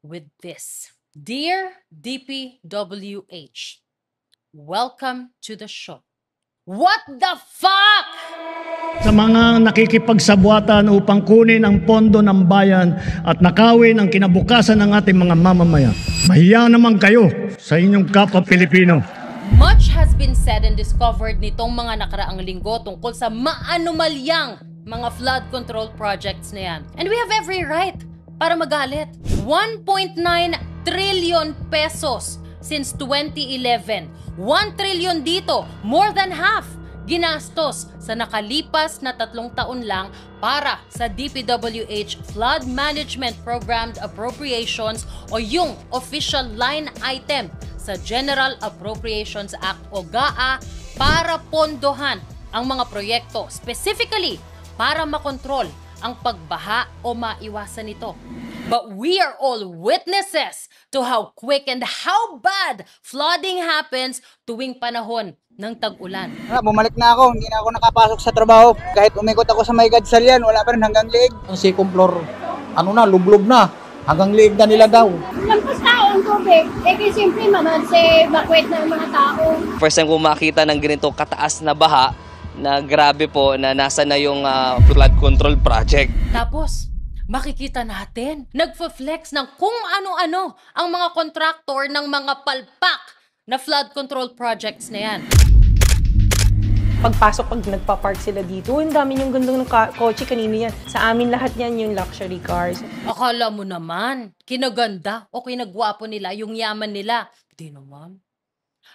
with this. Dear DPWH, welcome to the show. What the fuck? Sa mga nakikipagsabwatan upang kunin ang pondo ng bayan at nakawin ang kinabukasan ng ating mga mamamayan. Mahiya naman kayo sa inyong kapwa Pilipino. Much has been said and discovered nitong mga nakaraang linggo tungkol sa maanumalyang mga flood control projects na yan. And we have every right para magalit. 1.9 trillion pesos since 2011. 1 trillion dito, more than half, ginastos sa nakalipas na 3 taon lang para sa DPWH Flood Management Programmed Appropriations o yung official line item sa General Appropriations Act o GAA para pondohan ang mga proyekto, specifically para makontrol ang pagbaha o maiwasan ito. But we are all witnesses to how quick and how bad flooding happens tuwing panahon ng tag-ulan. Bumalik na ako, hindi na ako nakapasok sa trabaho. Kahit umikot ako sa may Gadsalian, wala pa rin hanggang liig. Ang second floor, lublob na. Hanggang liig na nila daw. Lampas tao ang tubig. Kasi simple naman si bakwet ng mga tao. First time ko makita ng ganito kataas na baha, na grabe po na nasa na yung flood control project. Tapos, makikita natin, nagfa-flex ng kung ano-ano ang mga kontraktor ng mga palpak na flood control projects na yan. Pagpasok, pag nagpa-park sila dito, ang dami yung gandong ng kotse, kanino yan. Sa amin lahat yan yung luxury cars. Akala mo naman, kinaganda o kinagwapo nila yung yaman nila. Di naman.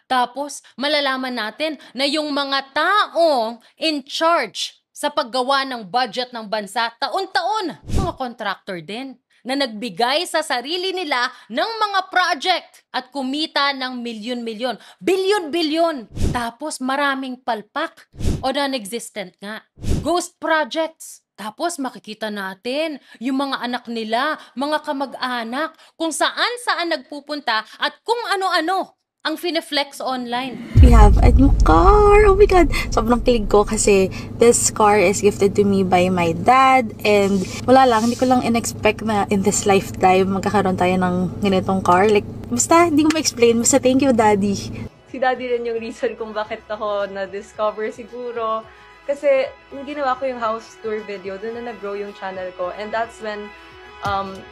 Tapos, malalaman natin na yung mga taong in charge sa paggawa ng budget ng bansa, taon-taon, mga contractor din, na nagbigay sa sarili nila ng mga project at kumita ng milyon-milyon, bilyon-bilyon. Tapos maraming palpak o non-existent nga. Ghost projects. Tapos makikita natin yung mga anak nila, mga kamag-anak, kung saan-saan nagpupunta at kung ano-ano ang fine-flex online. We have a new car! Oh my God! Sobrang kilig ko kasi this car is gifted to me by my dad and wala lang, hindi ko lang in-expect na in this lifetime magkakaroon tayo ng ganitong car. Like, basta, hindi ko ma-explain. Basta, thank you, Daddy. Si Daddy rin yung reason kung bakit ako na-discover siguro. Kasi, nung ginawa ko yung house tour video, doon na nag-grow yung channel ko. And that's when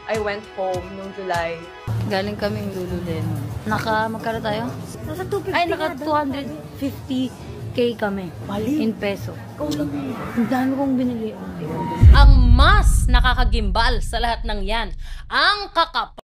I went home nung July. Galing kaming Lululemon. Magkano tayo? Nasa 250 Ay, naka 250k kami. In peso. Ang dami kong binili. Ang mas nakakagimbal sa lahat ng yan, ang